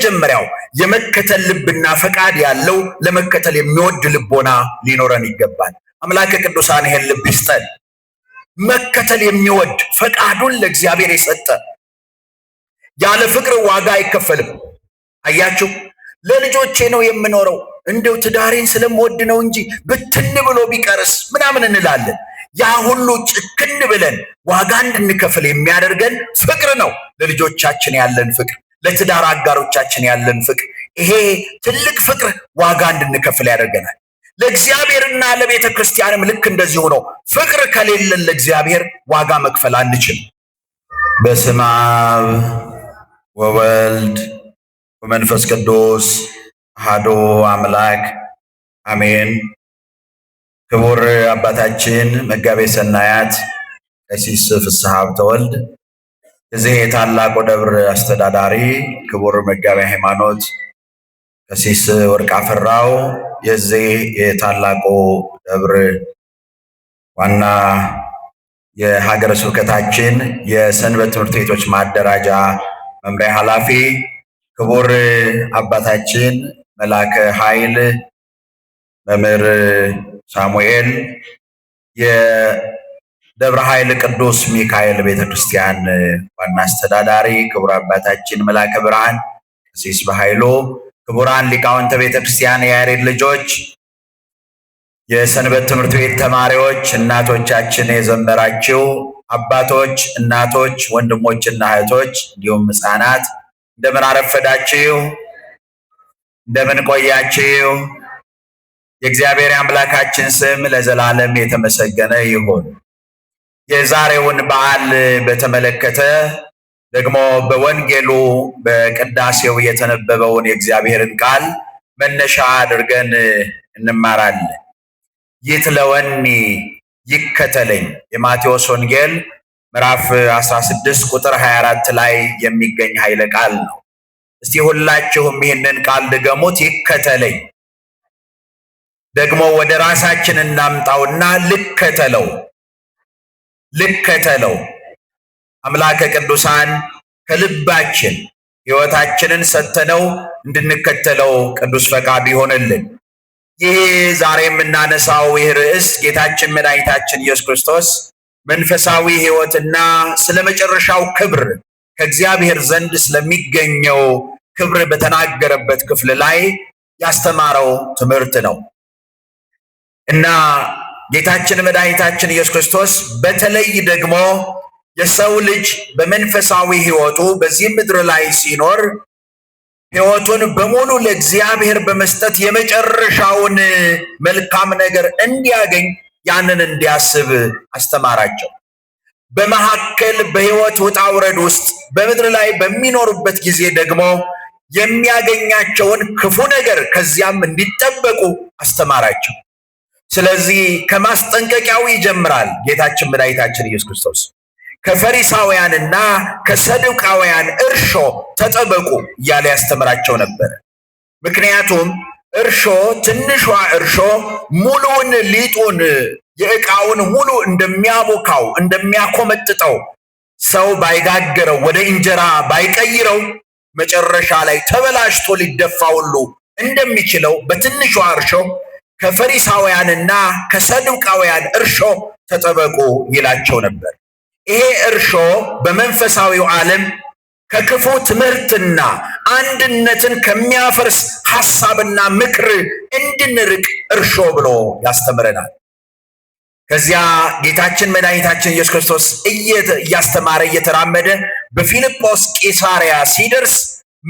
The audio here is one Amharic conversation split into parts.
የመጀመሪያው የመከተል ልብና ፈቃድ ያለው ለመከተል የሚወድ ልቦና ሊኖረን ይገባል። አምላከ ቅዱሳን ይሄን ልብ ይስጠን። መከተል የሚወድ ፈቃዱን ለእግዚአብሔር የሰጠ ያለ ፍቅር ዋጋ አይከፈልም። አያችሁ፣ ለልጆቼ ነው የምኖረው እንደው ትዳሬን ስለምወድ ነው እንጂ ብትን ብሎ ቢቀርስ ምናምን እንላለን። ያ ሁሉ ጭክን ብለን ዋጋ እንድንከፍል የሚያደርገን ፍቅር ነው። ለልጆቻችን ያለን ፍቅር፣ ለትዳር አጋሮቻችን ያለን ፍቅር፣ ይሄ ትልቅ ፍቅር ዋጋ እንድንከፍል ያደርገናል። ለእግዚአብሔርና ለቤተ ክርስቲያንም ልክ እንደዚሁ ነው። ፍቅር ከሌለን ለእግዚአብሔር ዋጋ መክፈል አንችልም። በስመ አብ ወወልድ ወመንፈስ ቅዱስ አሐዱ አምላክ አሜን። ክቡር አባታችን መጋቤ ሰናያት ቀሲስ ፍስሐ ሀብተወልድ፣ የዚህ የታላቁ ደብር አስተዳዳሪ ክቡር መጋቤ ሃይማኖት ቀሲስ ወርቅ አፈራው፣ የዚህ የታላቁ ደብር ዋና የሀገረ ስብከታችን የሰንበት ትምህርት ቤቶች ማደራጃ መምሪያ ኃላፊ ክቡር አባታችን መላከ ኃይል መምህር ሳሙኤል፣ የደብረ ኃይል ቅዱስ ሚካኤል ቤተክርስቲያን ዋና አስተዳዳሪ ክቡር አባታችን መላከ ብርሃን ቀሲስ በኃይሉ፣ ክቡራን ሊቃውንተ ቤተክርስቲያን፣ የያሬድ ልጆች፣ የሰንበት ትምህርት ቤት ተማሪዎች፣ እናቶቻችን የዘመራችሁ አባቶች፣ እናቶች፣ ወንድሞችና እህቶች እንዲሁም ሕፃናት እንደምን አረፈዳችሁ? እንደምን ቆያችሁ? የእግዚአብሔር አምላካችን ስም ለዘላለም የተመሰገነ ይሁን። የዛሬውን በዓል በተመለከተ ደግሞ በወንጌሉ በቅዳሴው የተነበበውን የእግዚአብሔርን ቃል መነሻ አድርገን እንማራለን። ይትለወኒ ይከተለኝ፣ የማቴዎስ ወንጌል ምዕራፍ 16 ቁጥር 24 ላይ የሚገኝ ኃይለ ቃል ነው። እስቲ ሁላችሁም ይህንን ቃል ድገሙት። ይከተለኝ። ደግሞ ወደ ራሳችን እናምጣውና ልከተለው። ልከተለው። አምላከ ቅዱሳን ከልባችን ሕይወታችንን ሰጥተነው እንድንከተለው ቅዱስ ፈቃድ ይሆንልን። ይህ ዛሬ የምናነሳው ይህ ርዕስ ጌታችን መድኃኒታችን ኢየሱስ ክርስቶስ መንፈሳዊ ሕይወትና ስለ መጨረሻው ክብር ከእግዚአብሔር ዘንድ ስለሚገኘው ክብር በተናገረበት ክፍል ላይ ያስተማረው ትምህርት ነው እና ጌታችን መድኃኒታችን ኢየሱስ ክርስቶስ በተለይ ደግሞ የሰው ልጅ በመንፈሳዊ ሕይወቱ በዚህ ምድር ላይ ሲኖር ሕይወቱን በሙሉ ለእግዚአብሔር በመስጠት የመጨረሻውን መልካም ነገር እንዲያገኝ ያንን እንዲያስብ አስተማራቸው። በመካከል በሕይወት ውጣ ውረድ ውስጥ በምድር ላይ በሚኖሩበት ጊዜ ደግሞ የሚያገኛቸውን ክፉ ነገር ከዚያም እንዲጠበቁ አስተማራቸው። ስለዚህ ከማስጠንቀቂያው ይጀምራል ጌታችን መድኃኒታችን ኢየሱስ ክርስቶስ። ከፈሪሳውያንና ከሰዱቃውያን እርሾ ተጠበቁ እያለ ያስተምራቸው ነበር። ምክንያቱም እርሾ፣ ትንሿ እርሾ ሙሉውን ሊጡን የዕቃውን ሙሉ እንደሚያቦካው እንደሚያኮመጥጠው ሰው ባይጋገረው ወደ እንጀራ ባይቀይረው መጨረሻ ላይ ተበላሽቶ ሊደፋ ሁሉ እንደሚችለው በትንሿ እርሾ ከፈሪሳውያንና ከሰዱቃውያን እርሾ ተጠበቁ ይላቸው ነበር። ይሄ እርሾ በመንፈሳዊው ዓለም ከክፉ ትምህርትና አንድነትን ከሚያፈርስ ሐሳብና ምክር እንድንርቅ እርሾ ብሎ ያስተምረናል። ከዚያ ጌታችን መድኃኒታችን ኢየሱስ ክርስቶስ እያስተማረ እየተራመደ በፊልጶስ ቂሳርያ ሲደርስ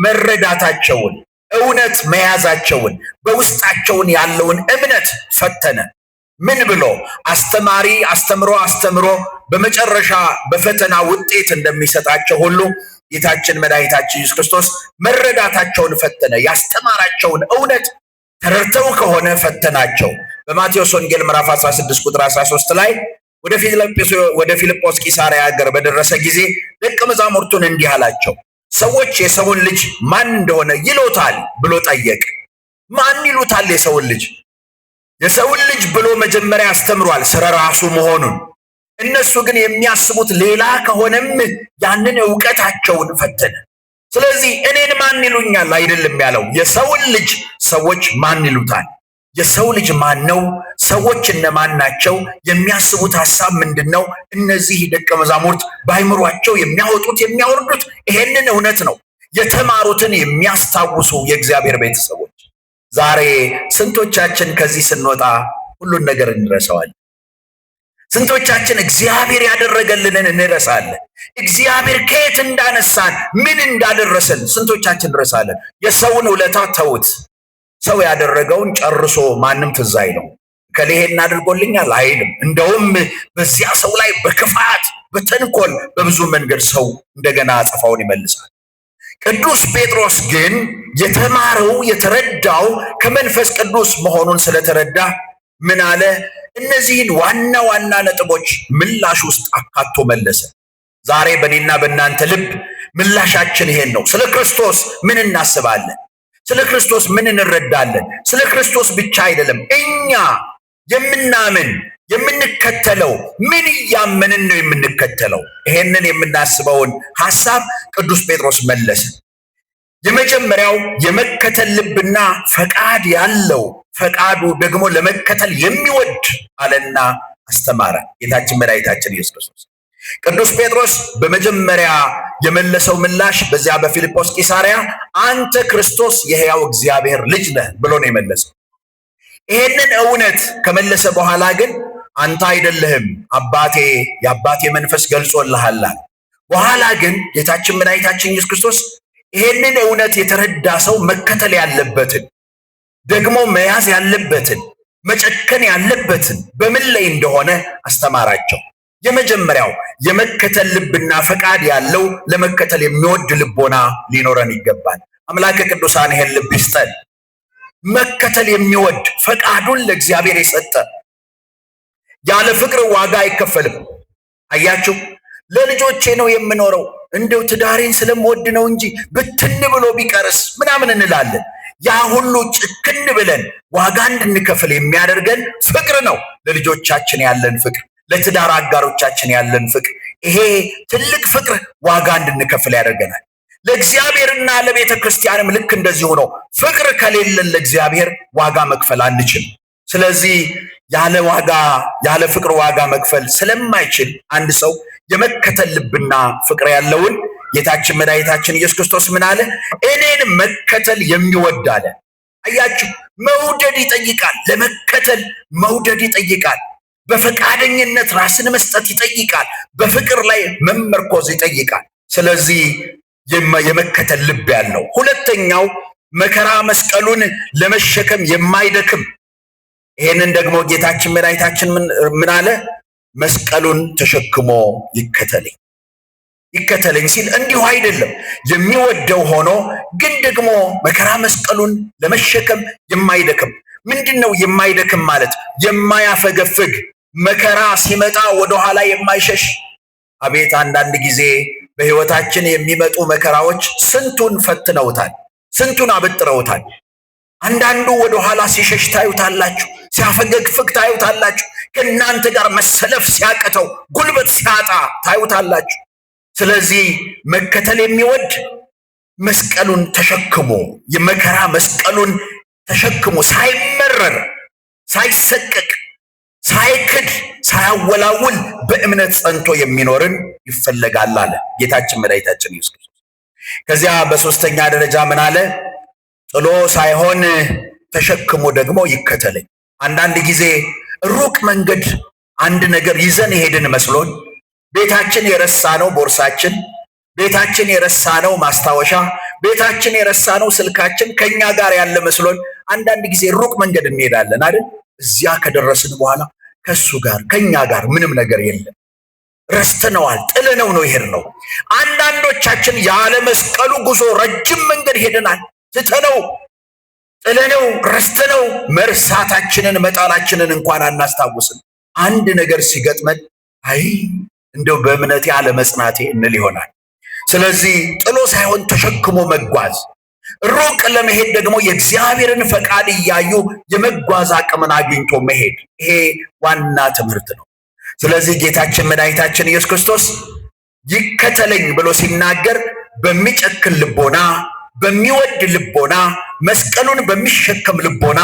መረዳታቸውን፣ እውነት መያዛቸውን፣ በውስጣቸውን ያለውን እምነት ፈተነ። ምን ብሎ? አስተማሪ አስተምሮ በመጨረሻ በፈተና ውጤት እንደሚሰጣቸው ሁሉ ጌታችን መድኃኒታችን ኢየሱስ ክርስቶስ መረዳታቸውን ፈተነ። ያስተማራቸውን እውነት ተረድተው ከሆነ ፈተናቸው። በማቴዎስ ወንጌል ምዕራፍ 16 ቁጥር 13 ላይ ወደ ፊልጶስ ቂሳርያ ሀገር በደረሰ ጊዜ ደቀ መዛሙርቱን እንዲህ አላቸው፣ ሰዎች የሰውን ልጅ ማን እንደሆነ ይሉታል ብሎ ጠየቅ። ማን ይሉታል የሰውን ልጅ? የሰውን ልጅ ብሎ መጀመሪያ አስተምሯል ስለ ራሱ መሆኑን። እነሱ ግን የሚያስቡት ሌላ ከሆነም ያንን ዕውቀታቸውን ፈተነ። ስለዚህ እኔን ማን ይሉኛል አይደለም ያለው፣ የሰውን ልጅ ሰዎች ማን ይሉታል? የሰው ልጅ ማን ነው? ሰዎች እነማን ናቸው? የሚያስቡት ሐሳብ ምንድነው? እነዚህ ደቀ መዛሙርት በአይምሯቸው የሚያወጡት የሚያወርዱት ይሄንን እውነት ነው። የተማሩትን የሚያስታውሱ የእግዚአብሔር ቤተሰቦች ዛሬ ስንቶቻችን ከዚህ ስንወጣ ሁሉን ነገር እንረሳዋለን? ስንቶቻችን እግዚአብሔር ያደረገልንን እንረሳለን? እግዚአብሔር ከየት እንዳነሳን ምን እንዳደረሰን ስንቶቻችን እንረሳለን? የሰውን ውለታ ተውት። ሰው ያደረገውን ጨርሶ ማንም ትዝ አይለው። ከሌሄን አድርጎልኛል አይልም። እንደውም በዚያ ሰው ላይ በክፋት በተንኮል በብዙ መንገድ ሰው እንደገና አጸፋውን ይመልሳል። ቅዱስ ጴጥሮስ ግን የተማረው የተረዳው ከመንፈስ ቅዱስ መሆኑን ስለተረዳ ምን አለ? እነዚህን ዋና ዋና ነጥቦች ምላሽ ውስጥ አካቶ መለሰ። ዛሬ በእኔና በእናንተ ልብ ምላሻችን ይሄን ነው። ስለ ክርስቶስ ምን እናስባለን? ስለ ክርስቶስ ምን እንረዳለን? ስለ ክርስቶስ ብቻ አይደለም፣ እኛ የምናምን የምንከተለው ምን እያመንን ነው የምንከተለው? ይሄንን የምናስበውን ሐሳብ ቅዱስ ጴጥሮስ መለሰ። የመጀመሪያው የመከተል ልብና ፈቃድ ያለው ፈቃዱ ደግሞ ለመከተል የሚወድ አለና አስተማረ ጌታችን መድኃኒታችን ኢየሱስ ክርስቶስ። ቅዱስ ጴጥሮስ በመጀመሪያ የመለሰው ምላሽ በዚያ በፊልጶስ ቂሳርያ አንተ ክርስቶስ የሕያው እግዚአብሔር ልጅ ነህ ብሎ ነው የመለሰው። ይሄንን እውነት ከመለሰ በኋላ ግን አንተ አይደለህም አባቴ የአባቴ መንፈስ ገልጾልሃል። በኋላ ግን ጌታችን መድኃኒታችን ኢየሱስ ክርስቶስ ይሄንን እውነት የተረዳ ሰው መከተል ያለበትን ደግሞ መያዝ ያለበትን መጨከን ያለበትን በምን ላይ እንደሆነ አስተማራቸው። የመጀመሪያው የመከተል ልብና ፈቃድ ያለው ለመከተል የሚወድ ልቦና ሊኖረን ይገባል። አምላከ ቅዱሳን ይሄን ልብ ይስጠን። መከተል የሚወድ ፈቃዱን ለእግዚአብሔር የሰጠ ያለ ፍቅር ዋጋ አይከፈልም። አያችሁ፣ ለልጆቼ ነው የምኖረው እንደው ትዳሬን ስለምወድ ነው እንጂ ብትን ብሎ ቢቀርስ ምናምን እንላለን። ያ ሁሉ ጭክን ብለን ዋጋ እንድንከፍል የሚያደርገን ፍቅር ነው። ለልጆቻችን ያለን ፍቅር፣ ለትዳር አጋሮቻችን ያለን ፍቅር፣ ይሄ ትልቅ ፍቅር ዋጋ እንድንከፍል ያደርገናል። ለእግዚአብሔርና ለቤተ ክርስቲያንም ልክ እንደዚሁ ነው። ፍቅር ከሌለን ለእግዚአብሔር ዋጋ መክፈል አንችልም። ስለዚህ ያለ ፍቅር ዋጋ መክፈል ስለማይችል አንድ ሰው የመከተል ልብና ፍቅር ያለውን ጌታችን መድኃኒታችን ኢየሱስ ክርስቶስ ምን አለ? እኔን መከተል የሚወድ አለ። አያችሁ፣ መውደድ ይጠይቃል። ለመከተል መውደድ ይጠይቃል። በፈቃደኝነት ራስን መስጠት ይጠይቃል። በፍቅር ላይ መመርኮዝ ይጠይቃል። ስለዚህ የመከተል ልብ ያለው። ሁለተኛው መከራ መስቀሉን ለመሸከም የማይደክም። ይሄንን ደግሞ ጌታችን መድኃኒታችን ምን አለ? መስቀሉን ተሸክሞ ይከተለኝ ሲል እንዲሁ አይደለም፣ የሚወደው ሆኖ ግን ደግሞ መከራ መስቀሉን ለመሸከም የማይደክም። ምንድነው የማይደክም ማለት? የማያፈገፍግ፣ መከራ ሲመጣ ወደኋላ የማይሸሽ። አቤት አንዳንድ ጊዜ በሕይወታችን የሚመጡ መከራዎች ስንቱን ፈትነውታል፣ ስንቱን አበጥረውታል። አንዳንዱ ወደኋላ ሲሸሽ ታዩታላችሁ፣ ሲያፈገፍግ ታዩታላችሁ። ከእናንተ ጋር መሰለፍ ሲያቅተው ጉልበት ሲያጣ ታዩታላችሁ። ስለዚህ መከተል የሚወድ መስቀሉን ተሸክሞ የመከራ መስቀሉን ተሸክሞ ሳይመረር፣ ሳይሰቀቅ፣ ሳይክድ፣ ሳያወላውል በእምነት ጸንቶ የሚኖርን ይፈለጋል አለ ጌታችን መድኃኒታችን ኢየሱስ ክርስቶስ። ከዚያ በሶስተኛ ደረጃ ምን አለ? ጥሎ ሳይሆን ተሸክሞ ደግሞ ይከተለኝ። አንዳንድ ጊዜ ሩቅ መንገድ አንድ ነገር ይዘን ሄድን መስሎን ቤታችን የረሳነው ቦርሳችን፣ ቤታችን የረሳነው ማስታወሻ፣ ቤታችን የረሳነው ስልካችን ከኛ ጋር ያለ መስሎን አንዳንድ ጊዜ ሩቅ መንገድ እንሄዳለን አይደል? እዚያ ከደረስን በኋላ ከሱ ጋር ከኛ ጋር ምንም ነገር የለም። ረስተነዋል፣ ጥለነው ነው የሄድነው። አንዳንዶቻችን ያለ መስቀሉ ጉዞ ረጅም መንገድ ሄደናል። ትተነው፣ ጥለነው፣ ረስተነው መርሳታችንን መጣላችንን እንኳን አናስታውስም። አንድ ነገር ሲገጥመን አይ እንደው በእምነቴ አለመጽናቴ እንል ይሆናል። ስለዚህ ጥሎ ሳይሆን ተሸክሞ መጓዝ፣ ሩቅ ለመሄድ ደግሞ የእግዚአብሔርን ፈቃድ እያዩ የመጓዝ አቅምን አግኝቶ መሄድ፣ ይሄ ዋና ትምህርት ነው። ስለዚህ ጌታችን መድኃኒታችን ኢየሱስ ክርስቶስ ይከተለኝ ብሎ ሲናገር በሚጨክን ልቦና፣ በሚወድ ልቦና፣ መስቀሉን በሚሸከም ልቦና፣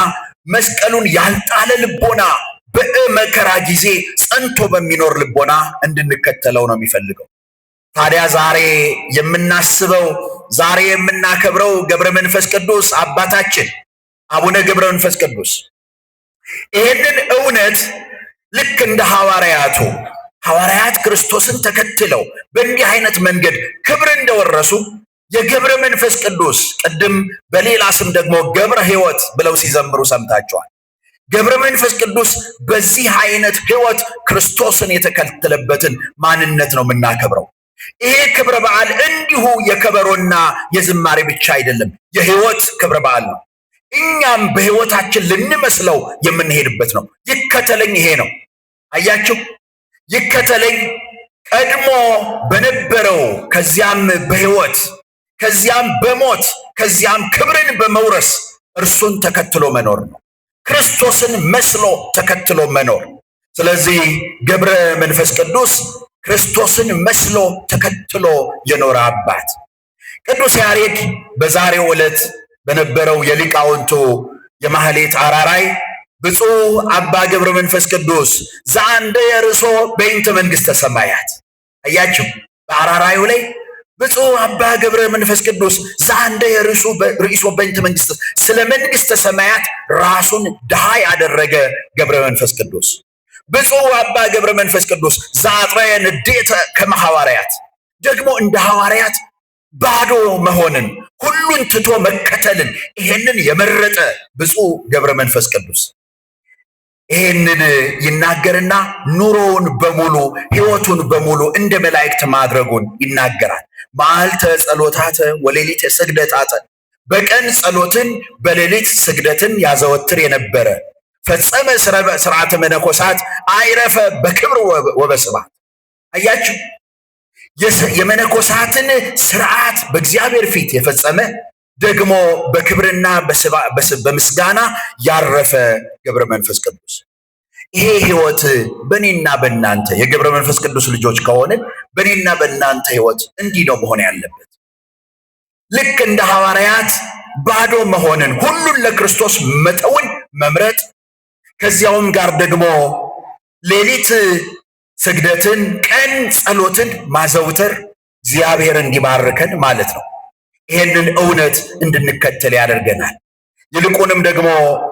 መስቀሉን ያልጣለ ልቦና፣ በመከራ ጊዜ ጸንቶ በሚኖር ልቦና እንድንከተለው ነው የሚፈልገው። ታዲያ ዛሬ የምናስበው ዛሬ የምናከብረው ገብረ መንፈስ ቅዱስ አባታችን አቡነ ገብረ መንፈስ ቅዱስ ይህንን እውነት ልክ እንደ ሐዋርያት ክርስቶስን ተከትለው በእንዲህ አይነት መንገድ ክብር እንደወረሱ የገብረ መንፈስ ቅዱስ ቅድም በሌላ ስም ደግሞ ገብረ ሕይወት ብለው ሲዘምሩ ሰምታችኋል። ገብረ መንፈስ ቅዱስ በዚህ አይነት ሕይወት ክርስቶስን የተከተለበትን ማንነት ነው የምናከብረው። ይሄ ክብረ በዓል እንዲሁ የከበሮና የዝማሬ ብቻ አይደለም፣ የሕይወት ክብረ በዓል ነው። እኛም በሕይወታችን ልንመስለው የምንሄድበት ነው። ይከተለኝ ይሄ ነው። አያችሁ፣ ይከተለኝ ቀድሞ በነበረው ከዚያም በሕይወት ከዚያም በሞት ከዚያም ክብርን በመውረስ እርሱን ተከትሎ መኖር ነው። ክርስቶስን መስሎ ተከትሎ መኖር። ስለዚህ ገብረ መንፈስ ቅዱስ ክርስቶስን መስሎ ተከትሎ የኖረ አባት ቅዱስ ያሬድ በዛሬው ዕለት በነበረው የሊቃውንቱ የማህሌት አራራይ ብፁዕ አባ ገብረ መንፈስ ቅዱስ ዘአንደ የርሶ በእንተ መንግሥተ ሰማያት። አያችሁ፣ በአራራዩ ላይ ብፁዕ አባ ገብረ መንፈስ ቅዱስ ዘአንደ የርሶ በእንተ መንግሥተ፣ ስለ መንግሥተ ሰማያት ራሱን ድሃ ያደረገ ገብረ መንፈስ ቅዱስ። ብፁዕ አባ ገብረ መንፈስ ቅዱስ ዘአጥረየ ንዴተ ከመ ሐዋርያት፣ ደግሞ እንደ ሐዋርያት ባዶ መሆንን ሁሉን ትቶ መከተልን ይሄንን የመረጠ ብፁዕ ገብረ መንፈስ ቅዱስ ይሄንን ይናገርና ኑሮውን በሙሉ ሕይወቱን በሙሉ እንደ መላእክት ማድረጉን ይናገራል። መዓልተ ጸሎታተ ወሌሊተ ስግደታተ፣ በቀን ጸሎትን በሌሊት ስግደትን ያዘወትር የነበረ ፈጸመ ስርዓተ መነኮሳት አይረፈ በክብር ወበስብሐት። አያችሁ፣ የመነኮሳትን ስርዓት በእግዚአብሔር ፊት የፈጸመ ደግሞ በክብርና በምስጋና ያረፈ ገብረ መንፈስ ቅዱስ። ይሄ ሕይወት በእኔና በእናንተ የገብረ መንፈስ ቅዱስ ልጆች ከሆንን በእኔና በእናንተ ሕይወት እንዲህ ነው መሆን ያለበት። ልክ እንደ ሐዋርያት ባዶ መሆንን ሁሉን ለክርስቶስ መተውን መምረጥ፣ ከዚያውም ጋር ደግሞ ሌሊት ስግደትን ቀን ጸሎትን ማዘውተር እግዚአብሔር እንዲባርከን ማለት ነው። ይህንን እውነት እንድንከተል ያደርገናል። ይልቁንም ደግሞ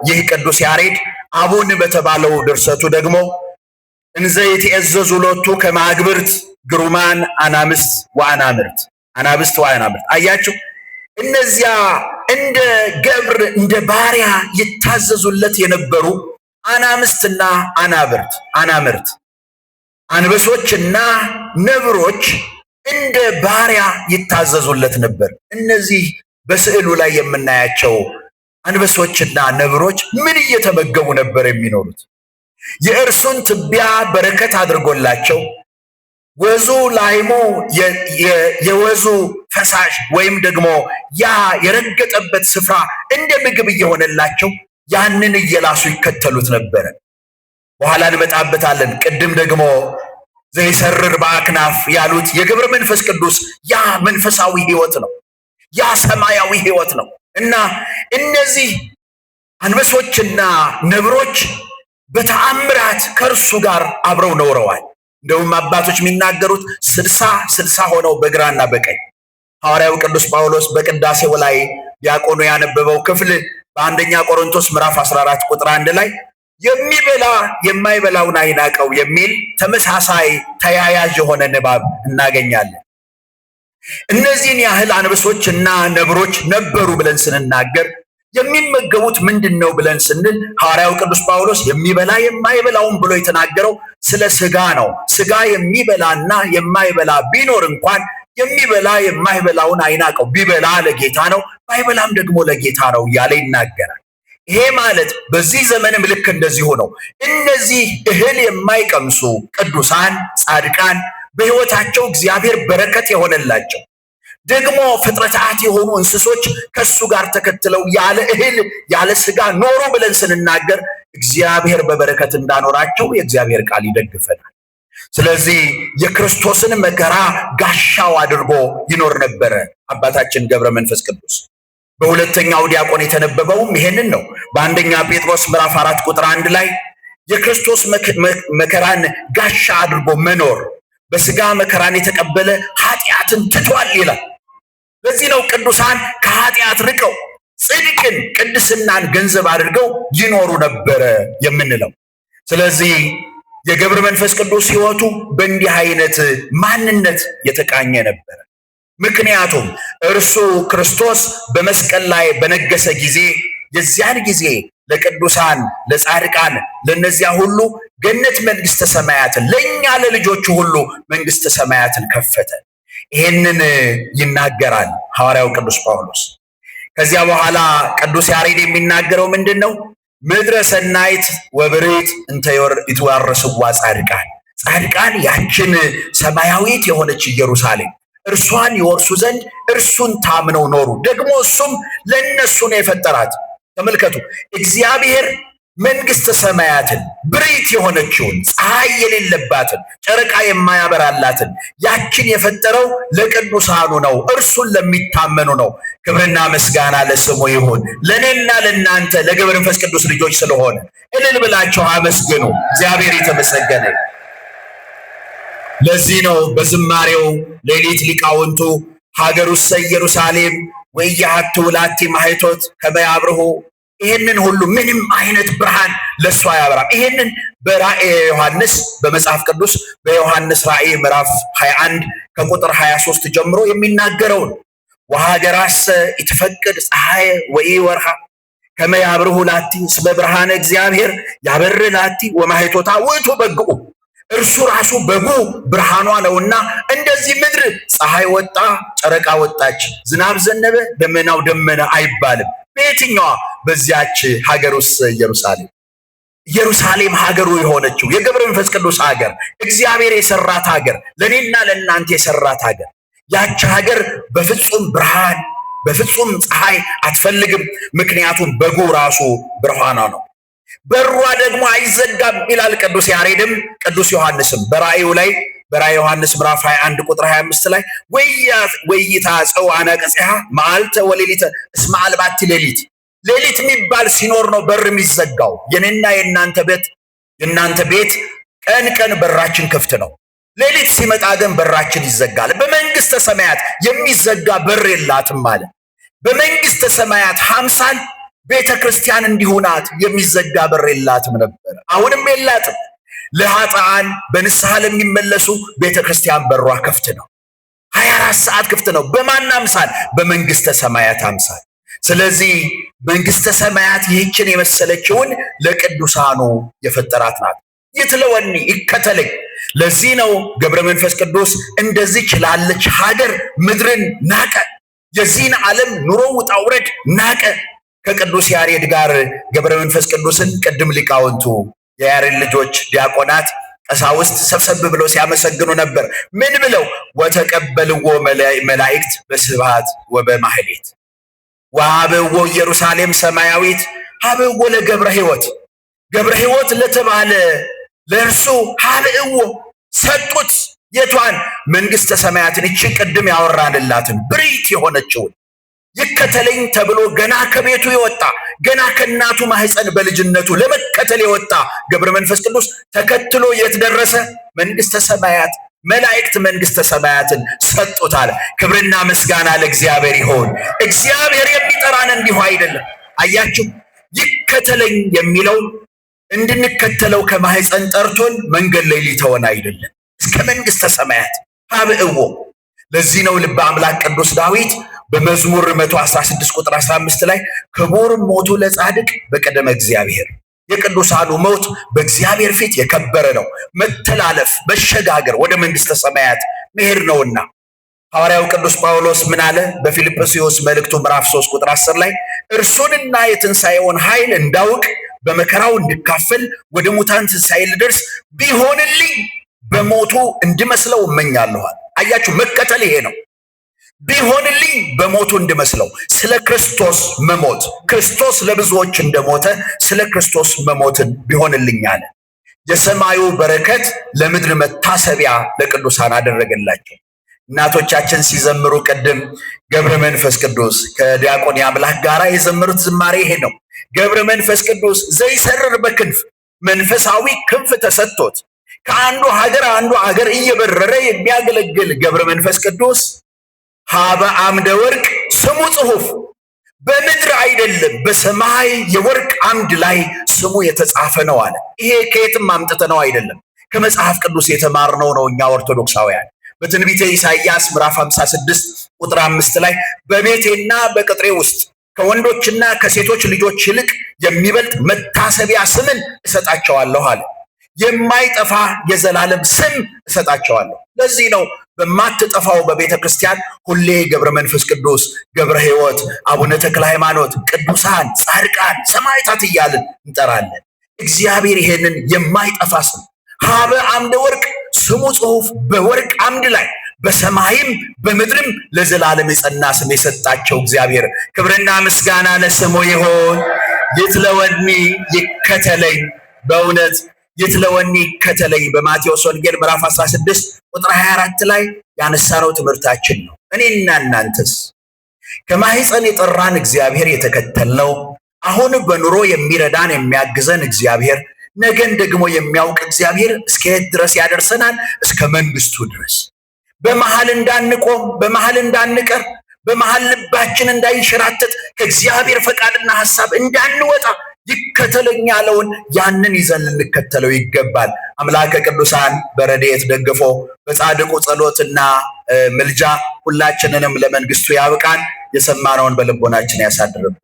ይህ ቅዱስ ያሬድ አቡን በተባለው ድርሰቱ ደግሞ እንዘ ይትዔዘዙ ሎቱ ከመ አግብርት ግሩማን አናብስት ወአናምርት። አያችሁ፣ እነዚያ እንደ ገብር እንደ ባሪያ ይታዘዙለት የነበሩ አናምስትና አናምርት አንበሶችና ነብሮች እንደ ባሪያ ይታዘዙለት ነበር። እነዚህ በስዕሉ ላይ የምናያቸው አንበሶችና ነብሮች ምን እየተመገቡ ነበር የሚኖሩት? የእርሱን ትቢያ በረከት አድርጎላቸው ወዙ ላይሞ የወዙ ፈሳሽ ወይም ደግሞ ያ የረገጠበት ስፍራ እንደ ምግብ እየሆነላቸው ያንን እየላሱ ይከተሉት ነበረ። በኋላ እንመጣበታለን። ቅድም ደግሞ ዘይሰርር በአክናፍ ያሉት የገብረ መንፈስ ቅዱስ ያ መንፈሳዊ ሕይወት ነው፣ ያ ሰማያዊ ሕይወት ነው። እና እነዚህ አንበሶችና ነብሮች በተአምራት ከእርሱ ጋር አብረው ኖረዋል። እንደውም አባቶች የሚናገሩት 60 ሆነው በግራና በቀኝ። ሐዋርያው ቅዱስ ጳውሎስ በቅዳሴው ላይ ዲያቆኑ ያነበበው ክፍል በአንደኛ ቆሮንቶስ ምዕራፍ 14 ቁጥር 1 ላይ የሚበላ የማይበላውን አይናቀው የሚል ተመሳሳይ ተያያዥ የሆነ ንባብ እናገኛለን። እነዚህን ያህል አንበሶችና ነብሮች ነበሩ ብለን ስንናገር የሚመገቡት ምንድን ነው ብለን ስንል ሐዋርያው ቅዱስ ጳውሎስ የሚበላ የማይበላውን ብሎ የተናገረው ስለ ስጋ ነው። ስጋ የሚበላና የማይበላ ቢኖር እንኳን የሚበላ የማይበላውን አይናቀው፣ ቢበላ ለጌታ ነው፣ ባይበላም ደግሞ ለጌታ ነው እያለ ይናገራል። ይሄ ማለት በዚህ ዘመንም ልክ እንደዚሁ ነው። እነዚህ እህል የማይቀምሱ ቅዱሳን ጻድቃን በሕይወታቸው እግዚአብሔር በረከት የሆነላቸው ደግሞ ፍጥረታት የሆኑ እንስሶች ከሱ ጋር ተከትለው ያለ እህል ያለ ስጋ ኖሩ ብለን ስንናገር እግዚአብሔር በበረከት እንዳኖራቸው የእግዚአብሔር ቃል ይደግፈናል። ስለዚህ የክርስቶስን መከራ ጋሻው አድርጎ ይኖር ነበረ አባታችን ገብረ መንፈስ ቅዱስ። በሁለተኛው ዲያቆን የተነበበውም ይሄንን ነው። በአንደኛ ጴጥሮስ ምዕራፍ 4 ቁጥር 1 ላይ የክርስቶስ መከራን ጋሻ አድርጎ መኖር በስጋ መከራን የተቀበለ ኃጢአትን ትቷል ይላል። ለዚህ ነው ቅዱሳን ከኃጢአት ርቀው ጽድቅን፣ ቅድስናን ገንዘብ አድርገው ይኖሩ ነበረ የምንለው። ስለዚህ የገብረ መንፈስ ቅዱስ ሕይወቱ በእንዲህ አይነት ማንነት የተቃኘ ነበረ። ምክንያቱም እርሱ ክርስቶስ በመስቀል ላይ በነገሰ ጊዜ የዚያን ጊዜ ለቅዱሳን፣ ለጻድቃን፣ ለነዚያ ሁሉ ገነት መንግስተ ሰማያትን፣ ለኛ ለልጆቹ ሁሉ መንግስተ ሰማያትን ከፈተ። ይሄንን ይናገራል ሐዋርያው ቅዱስ ጳውሎስ። ከዚያ በኋላ ቅዱስ ያሬድ የሚናገረው ምንድነው? ምድረ ሰናይት ወብሬት እንተ ይትዋረስዋ ጻድቃን፣ ጻድቃን ያችን ሰማያዊት የሆነች ኢየሩሳሌም እርሷን ይወርሱ ዘንድ እርሱን ታምነው ኖሩ። ደግሞ እሱም ለነሱ ነው የፈጠራት። ተመልከቱ፣ እግዚአብሔር መንግስተ ሰማያትን ብሬት የሆነችውን ፀሐይ የሌለባትን ጨረቃ የማያበራላትን ያችን የፈጠረው ለቅዱሳኑ ነው፣ እርሱን ለሚታመኑ ነው። ክብርና ምስጋና ለስሙ ይሁን። ለእኔና ለእናንተ ለገብረ መንፈስ ቅዱስ ልጆች ስለሆነ እልል ብላችሁ አመስግኑ። እግዚአብሔር የተመሰገነ። ለዚህ ነው በዝማሬው ሌሊት ሊቃውንቱ ሀገሩሰ ኢየሩሳሌም ወኢያሃቱ ላቲ ማኅቶት ከመ ያብርሁ፣ ይሄንን ሁሉ ምንም አይነት ብርሃን ለሷ ያበራል። ይሄንን በራእየ ዮሐንስ በመጽሐፍ ቅዱስ በዮሐንስ ራእይ ምዕራፍ 21 ከቁጥር 23 ጀምሮ የሚናገረው ነው። ወሀገራሰ ይትፈቅድ ፀሐየ ወኢወርሃ ከመ ያብርሁ ላቲ እስመ ብርሃነ እግዚአብሔር ያበር ላቲ ወማኅቶታ ውእቱ በግዑ፣ እርሱ ራሱ በጉ ብርሃኗ ነውና እንደዚህ ምድር ፀሐይ ወጣ ጨረቃ ወጣች፣ ዝናብ ዘነበ ደመናው ደመነ አይባልም። በየትኛዋ? በዚያች ሀገር ውስጥ ኢየሩሳሌም ሀገሩ የሆነችው የገብረ መንፈስ ቅዱስ ሀገር፣ እግዚአብሔር የሰራት ሀገር፣ ለእኔና ለእናንተ የሰራት ሀገር፣ ያች ሀገር በፍጹም ብርሃን በፍጹም ፀሐይ አትፈልግም። ምክንያቱም በጉ ራሱ ብርሃኗ ነው። በሯ ደግሞ አይዘጋም ይላል ቅዱስ ያሬድም ቅዱስ ዮሐንስም በራእዩ ላይ በራእየ ዮሐንስ ምዕራፍ 21 ቁጥር 25 ላይ ወይታጸው አናቅጽሃ መዓልተ ወሌሊተ እስመ አልባቲ ሌሊት፣ ሌሊት የሚባል ሲኖር ነው በር የሚዘጋው። የኔና የእናንተ ቤት ቀን ቀን በራችን ክፍት ነው። ሌሊት ሲመጣ ግን በራችን ይዘጋል። በመንግስተ ሰማያት የሚዘጋ በር የላትም ማለት። በመንግስተ ሰማያት 50 ቤተ ክርስቲያን እንዲሁ ናት፣ የሚዘጋ በር የላትም ነበር፣ አሁንም የላትም። ለኃጥአን በንስሐ ለሚመለሱ ቤተ ክርስቲያን በሯ ክፍት ነው፣ 24 ሰዓት ክፍት ነው። በማን አምሳል? በመንግስተ ሰማያት አምሳል። ስለዚህ መንግስተ ሰማያት ይህችን የመሰለችውን ለቅዱሳኑ የፈጠራት ናት። ይትለወኒ ይከተለኝ። ለዚህ ነው ገብረ መንፈስ ቅዱስ እንደዚህ ላለች ሀገር ምድርን ናቀ፣ የዚህን ዓለም ኑሮ ውጣ ውረድ ናቀ። ከቅዱስ ያሬድ ጋር ገብረ መንፈስ ቅዱስን ቅድም ሊቃውንቱ የያሬድ ልጆች ዲያቆናት ቀሳውስት ሰብሰብ ብለው ሲያመሰግኑ ነበር። ምን ብለው? ወተቀበልዎ መላእክት በስብሐት ወበማህሌት ወሀበዎ ኢየሩሳሌም ሰማያዊት ሀበዎ ለገብረ ሕይወት፣ ገብረ ሕይወት ለተባለ ለእርሱ ሀበዎ ሰጡት። የቷን? መንግስተ ሰማያትን፣ እቺ ቅድም ያወራንላትን ብሪት የሆነችውን ይከተለኝ ተብሎ ገና ከቤቱ የወጣ ገና ከእናቱ ማህፀን በልጅነቱ ለመከተል የወጣ ገብረ መንፈስ ቅዱስ ተከትሎ የት ደረሰ? መንግስተ ሰማያት። መላእክት መንግስተ ሰማያትን ሰጡታል። ክብርና ምስጋና ለእግዚአብሔር ይሆን። እግዚአብሔር የሚጠራን እንዲሁ አይደለም። አያችሁ፣ ይከተለኝ የሚለው እንድንከተለው ከማህፀን ጠርቶን መንገድ ላይ ሊተወን አይደለም፣ እስከ መንግስተ ሰማያት ሀብእዎ። ለዚህ ነው ልበ አምላክ ቅዱስ ዳዊት በመዝሙር 116 ቁጥር 15 ላይ ክቡር ሞቱ ለጻድቅ በቀደመ እግዚአብሔር፣ የቅዱሳኑ ሞት በእግዚአብሔር ፊት የከበረ ነው። መተላለፍ መሸጋገር ወደ መንግስተ ሰማያት መሄድ ነውና ሐዋርያው ቅዱስ ጳውሎስ ምን አለ? በፊልጵስዩስ መልእክቱ ምዕራፍ 3 ቁጥር 10 ላይ እርሱንና የትንሣኤውን ኃይል እንዳውቅ በመከራው እንድካፈል ወደ ሙታን ትንሣኤ ልደርስ ቢሆንልኝ በሞቱ እንድመስለው እመኛለሁ። አያችሁ፣ መከተል ይሄ ነው። ቢሆንልኝ በሞቱ እንድመስለው፣ ስለ ክርስቶስ መሞት፣ ክርስቶስ ለብዙዎች እንደሞተ ስለ ክርስቶስ መሞትን ቢሆንልኝ አለ። የሰማዩ በረከት ለምድር መታሰቢያ ለቅዱሳን አደረገላቸው። እናቶቻችን ሲዘምሩ ቅድም ገብረ መንፈስ ቅዱስ ከዲያቆን የአምላክ ጋር የዘመሩት ዝማሬ ይሄ ነው። ገብረ መንፈስ ቅዱስ ዘይሰርር በክንፍ መንፈሳዊ ክንፍ ተሰጥቶት ከአንዱ ሀገር አንዱ ሀገር እየበረረ የሚያገለግል ገብረ መንፈስ ቅዱስ ሀበ አምደ ወርቅ ስሙ ጽሑፍ በምድር አይደለም በሰማይ የወርቅ አምድ ላይ ስሙ የተጻፈ ነው አለ። ይሄ ከየትም አምጥተነው አይደለም፣ ከመጽሐፍ ቅዱስ የተማርነው ነው። እኛ ኦርቶዶክሳውያን በትንቢተ ኢሳይያስ ምዕራፍ 56 ቁጥር 5 ላይ በቤቴና በቅጥሬ ውስጥ ከወንዶችና ከሴቶች ልጆች ይልቅ የሚበልጥ መታሰቢያ ስምን እሰጣቸዋለሁ አለ። የማይጠፋ የዘላለም ስም እሰጣቸዋለሁ። ለዚህ ነው በማትጠፋው በቤተ ክርስቲያን ሁሌ ገብረ መንፈስ ቅዱስ፣ ገብረ ሕይወት፣ አቡነ ተክለ ሃይማኖት፣ ቅዱሳን፣ ጻድቃን፣ ሰማዕታት እያልን እንጠራለን። እግዚአብሔር ይሄንን የማይጠፋ ስም ሀበ አምደ ወርቅ ስሙ ጽሑፍ በወርቅ አምድ ላይ በሰማይም በምድርም ለዘላለም የጸና ስም የሰጣቸው እግዚአብሔር ክብርና ምስጋና ለስሙ ይሁን። ይትለወኒ ይከተለኝ፣ በእውነት ይትለወኒ ይከተለኝ በማቴዎስ ወንጌል ምዕራፍ 16 ቁጥር 24 ላይ ያነሳነው ትምህርታችን ነው። እኔና እናንተስ ከማህፀን የጠራን እግዚአብሔር የተከተልነው አሁን በኑሮ የሚረዳን የሚያግዘን እግዚአብሔር ነገን ደግሞ የሚያውቅ እግዚአብሔር እስከየት ድረስ ያደርሰናል? እስከ መንግስቱ ድረስ። በመሃል እንዳንቆም፣ በመሃል እንዳንቀር፣ በመሃል ልባችን እንዳይንሸራተት፣ ከእግዚአብሔር ፈቃድና ሐሳብ እንዳንወጣ ይከተለኝ ያለውን ያንን ይዘን ልንከተለው ይገባል። አምላከ ቅዱሳን በረድኤት ደግፎ በጻድቁ ጸሎትና ምልጃ ሁላችንንም ለመንግስቱ ያብቃን። የሰማነውን በልቦናችን ያሳድርብን።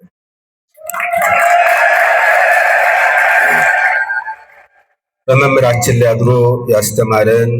በመምህራችን ላይ አድሮ ያስተማረን